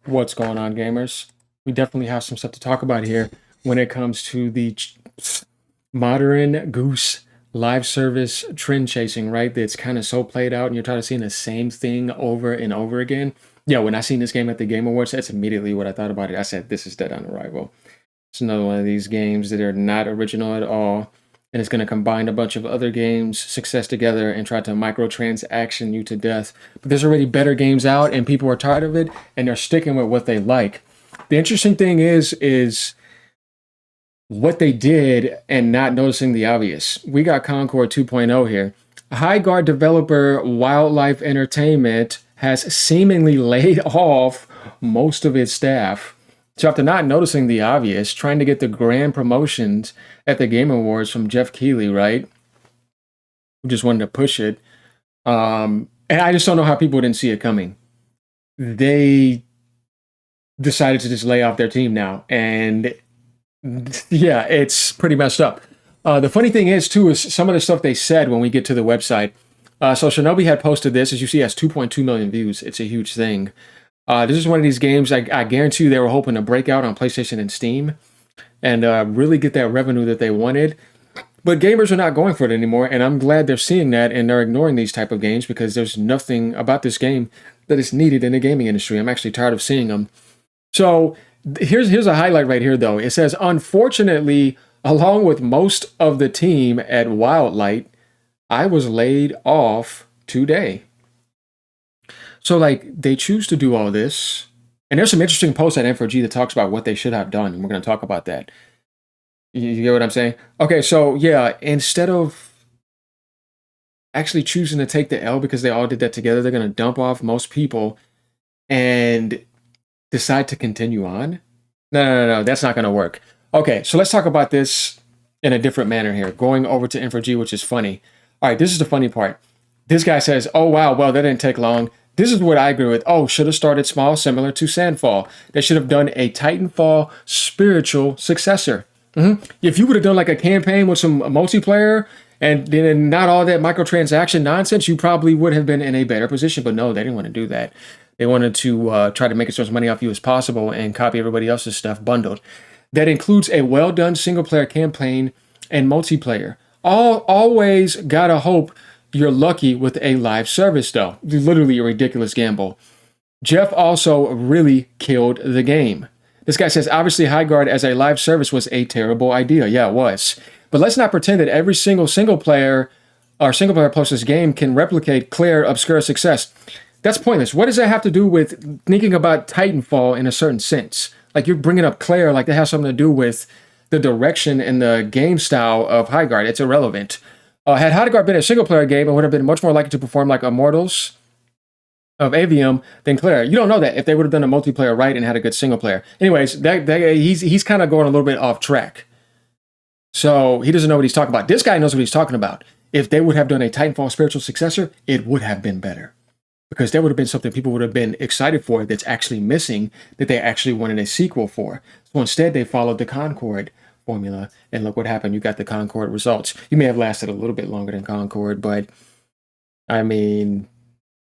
What's going on, gamers? We definitely have some stuff to talk about here when it comes to the modern Goose live service trend chasing, right? That's kind of so played out, and you're trying to see the same thing over and over again. Yeah, when I seen this game at the Game Awards, that's immediately what I thought about it. I said, this is dead on arrival. It's another one of these games that are not original at all, and it's going to combine a bunch of other games' success together and try to microtransaction you to death. But there's already better games out, and people are tired of it, and they're sticking with what they like. The interesting thing is what they did and not noticing the obvious. We got Concord 2.0 here. Highguard developer Wildlife Entertainment has seemingly laid off most of its staff. So after not noticing the obvious, trying to get the grand promotions at the Game Awards from Jeff Keighley, right? Who just wanted to push it. And I just don't know how people didn't see it coming. They decided to just lay off their team now. And yeah, it's pretty messed up. The funny thing is, too, is some of the stuff they said when we get to the website. So Shinobi had posted this, as you see, has 2.2 million views. It's a huge thing. This is one of these games I guarantee you they were hoping to break out on PlayStation and Steam and really get that revenue that they wanted. But gamers are not going for it anymore, and I'm glad they're seeing that and they're ignoring these type of games because there's nothing about this game that is needed in the gaming industry. I'm actually tired of seeing them. So here's a highlight right here, though. It says, unfortunately, along with most of the team at Wildlight, I was laid off today. So, like, they choose to do all this. And there's some interesting posts at M4G that talks about what they should have done. And we're going to talk about that. You get what I'm saying? Okay, so, yeah, instead of actually choosing to take the L because they all did that together, they're going to dump off most people and decide to continue on? No, that's not going to work. Okay, so let's talk about this in a different manner here. Going over to Infra-G, which is funny. All right, this is the funny part. This guy says, oh, wow, well, that didn't take long. This is what I agree with. Oh, should have started small, similar to Sandfall. They should have done a Titanfall spiritual successor. If you would have done like a campaign with some multiplayer and then not all that microtransaction nonsense, you probably would have been in a better position. But no, they didn't want to do that. They wanted to try to make as much money off you as possible and copy everybody else's stuff bundled. That includes a well-done single-player campaign and multiplayer. Always gotta hope you're lucky with a live service, though. Literally a ridiculous gamble. Jeff also really killed the game. This guy says, obviously, Highguard as a live service was a terrible idea. Yeah, it was. But let's not pretend that every single player or single-player plus game can replicate clear, obscure success. That's pointless. What does that have to do with thinking about Titanfall in a certain sense? Like, you're bringing up Claire, like that has something to do with the direction and the game style of Highguard. It's irrelevant. Had Highguard been a single-player game, it would have been much more likely to perform like Immortals of Avium than Claire. You don't know that if they would have done a multiplayer right and had a good single player. Anyways, he's kind of going a little bit off track. So he doesn't know what he's talking about. This guy knows what he's talking about. If they would have done a Titanfall spiritual successor, it would have been better. Because there would have been something people would have been excited for that's actually missing, that they actually wanted a sequel for. So instead, they followed the Concord formula, and look what happened. You got the Concord results. You may have lasted a little bit longer than Concord, but I mean,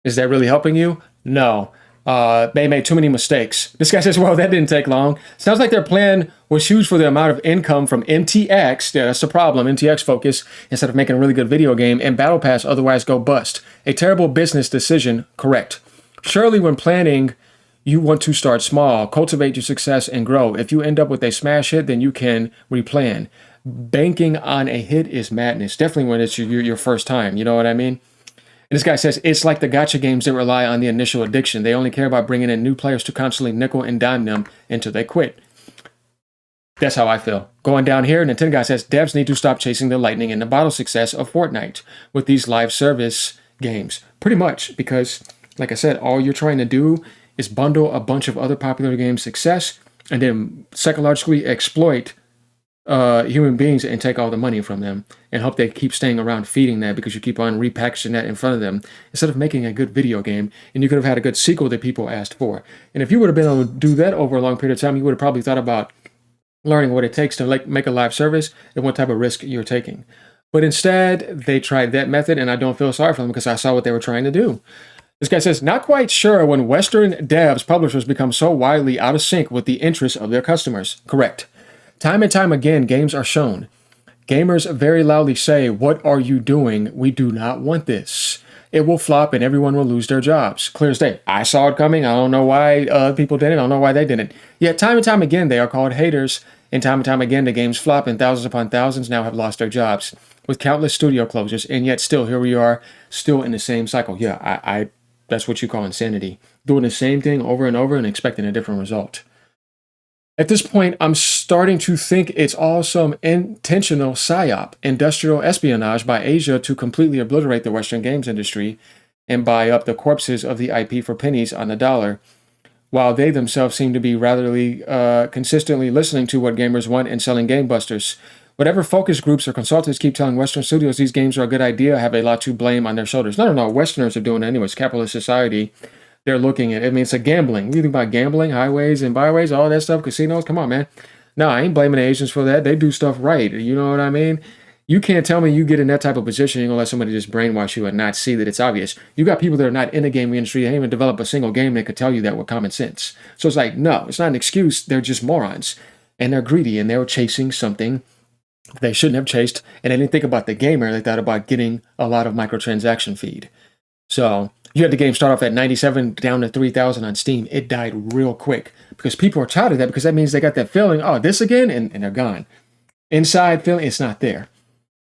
is that really helping you? No. They made too many mistakes. This guy says, well, that didn't take long. Sounds like their plan was huge for the amount of income from MTX. Yeah, that's the problem. MTX focus instead of making a really good video game and Battle Pass otherwise go bust. A terrible business decision, correct. Surely when planning, you want to start small, cultivate your success and grow. If you end up with a smash hit, then you can replan. Banking on a hit is madness. Definitely when it's your first time. You know what I mean? And this guy says, it's like the gacha games that rely on the initial addiction. They only care about bringing in new players to constantly nickel and dime them until they quit. That's how I feel. Going down here, Nintendo guy says, devs need to stop chasing the lightning in the bottle success of Fortnite with these live service games. Pretty much, because, like I said, all you're trying to do is bundle a bunch of other popular games' success and then psychologically exploit human beings and take all the money from them and hope they keep staying around feeding that because you keep on repackaging that in front of them instead of making a good video game. And you could have had a good sequel that people asked for. And if you would have been able to do that over a long period of time, you would have probably thought about learning what it takes to make a live service and what type of risk you're taking. But instead, they tried that method, and I don't feel sorry for them because I saw what they were trying to do. This guy says, not quite sure when Western devs, publishers become so widely out of sync with the interests of their customers. Correct. Time and time again, games are shown. Gamers very loudly say, what are you doing? We do not want this. It will flop and everyone will lose their jobs. Clear as day. I saw it coming. I don't know why people didn't. I don't know why they didn't. Yet time and time again, they are called haters. And time again, the games flop and thousands upon thousands now have lost their jobs with countless studio closures. And yet still, here we are, still in the same cycle. Yeah, I that's what you call insanity. Doing the same thing over and over and expecting a different result. At this point, I'm starting to think it's all some intentional psyop, industrial espionage by Asia to completely obliterate the Western games industry and buy up the corpses of the IP for pennies on the dollar, while they themselves seem to be rather consistently listening to what gamers want and selling gamebusters. Whatever focus groups or consultants keep telling Western studios these games are a good idea have a lot to blame on their shoulders. No. Westerners are doing it anyways. Capitalist society. They're looking at it. I mean, it's a gambling. You think about gambling, highways and byways, all that stuff, casinos. Come on, man. No, I ain't blaming the Asians for that. They do stuff right. You know what I mean? You can't tell me you get in that type of position, you're going to let somebody just brainwash you and not see that it's obvious. You got people that are not in the gaming industry. They haven't even developed a single game that could tell you that with common sense. So it's like, no, it's not an excuse. They're just morons. And they're greedy and they're chasing something they shouldn't have chased, and they didn't think about the gamer. They thought about getting a lot of microtransaction feed. So you had the game start off at 97 down to 3,000 on Steam. It died real quick because people are tired of that, because that means they got that feeling, oh, this again, and they're gone. Inside feeling, it's not there.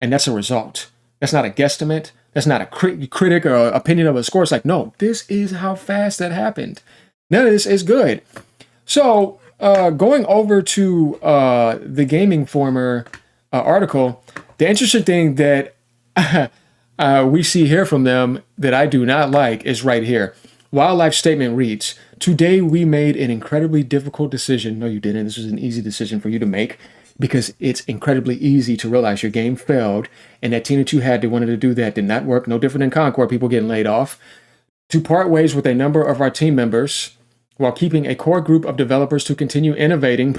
And that's a result. That's not a guesstimate. That's not a critic or opinion of a score. It's like, no, this is how fast that happened. None of this is good. So going over to the Gaming Informer article, the interesting thing that we see here from them that I do not like is right here. Wildlife statement reads, today we made an incredibly difficult decision. No, you didn't. This was an easy decision for you to make, because it's incredibly easy to realize your game failed, and that team that you had that wanted to do that did not work. No different than Concord, people getting laid off. To part ways with a number of our team members while keeping a core group of developers to continue innovating.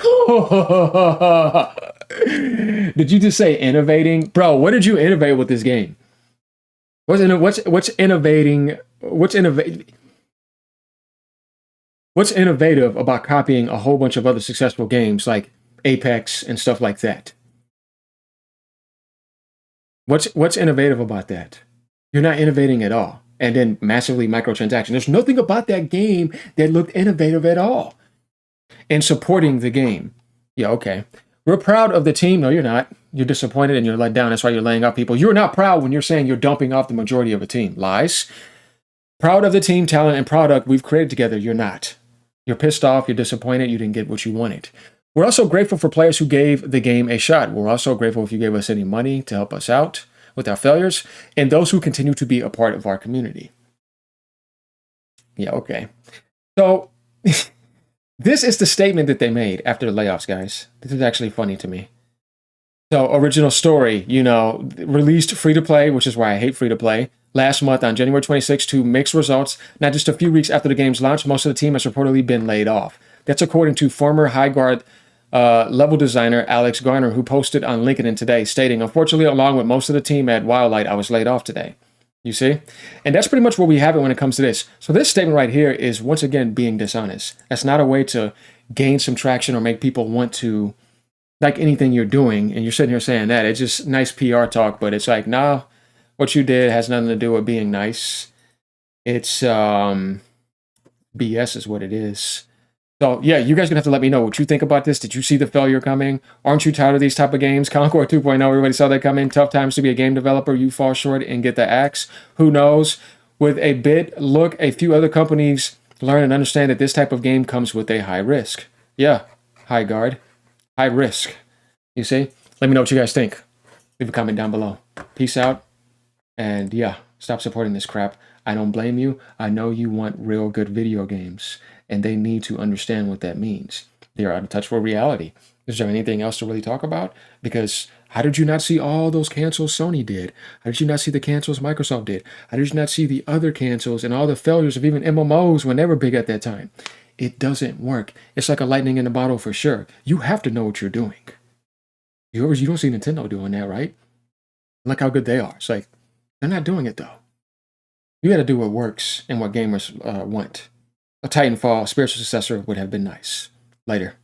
Did you just say innovating? Bro, what did you innovate with this game? What's innovating? What's innovative about copying a whole bunch of other successful games like Apex and stuff like that? What's innovative about that? You're not innovating at all. And then massively microtransaction. There's nothing about that game that looked innovative at all. And supporting the game. Yeah, okay. We're proud of the team. No, you're not. You're disappointed and you're let down. That's why you're laying off people. You're not proud when you're saying you're dumping off the majority of a team. Lies. Proud of the team, talent, and product we've created together. You're not. You're pissed off. You're disappointed. You didn't get what you wanted. We're also grateful for players who gave the game a shot. We're also grateful if you gave us any money to help us out with our failures, and those who continue to be a part of our community. Yeah, okay. So this is the statement that they made after the layoffs, guys. This is actually funny to me. So original story, released free-to-play, which is why I hate free-to-play, last month on January 26th to mixed results. Not just a few weeks after the game's launch, most of the team has reportedly been laid off. That's according to former Highguard level designer Alex Garner, who posted on LinkedIn today, stating, unfortunately, along with most of the team at Wildlight, I was laid off today. You see? And that's pretty much where we have it when it comes to this. So this statement right here is, once again, being dishonest. That's not a way to gain some traction or make people want to like anything you're doing. And you're sitting here saying that. It's just nice PR talk, but it's like, nah, what you did has nothing to do with being nice. It's BS is what it is. So, yeah, you guys are going to have to let me know what you think about this. Did you see the failure coming? Aren't you tired of these type of games? Concord 2.0, everybody saw that coming. Tough times to be a game developer. You fall short and get the axe. Who knows? With a bit look, a few other companies learn and understand that this type of game comes with a high risk. Yeah, Highguard. High risk. You see? Let me know what you guys think. Leave a comment down below. Peace out. And, yeah, stop supporting this crap. I don't blame you. I know you want real good video games, and they need to understand what that means. They are out of touch with reality. Is there anything else to really talk about? Because how did you not see all those cancels Sony did? How did you not see the cancels Microsoft did? How did you not see the other cancels and all the failures of even MMOs when they were big at that time? It doesn't work. It's like a lightning in a bottle for sure. You have to know what you're doing. You don't see Nintendo doing that, right? Look how good they are. It's like, they're not doing it though. You got to do what works and what gamers want. A Titanfall spiritual successor would have been nice. Later.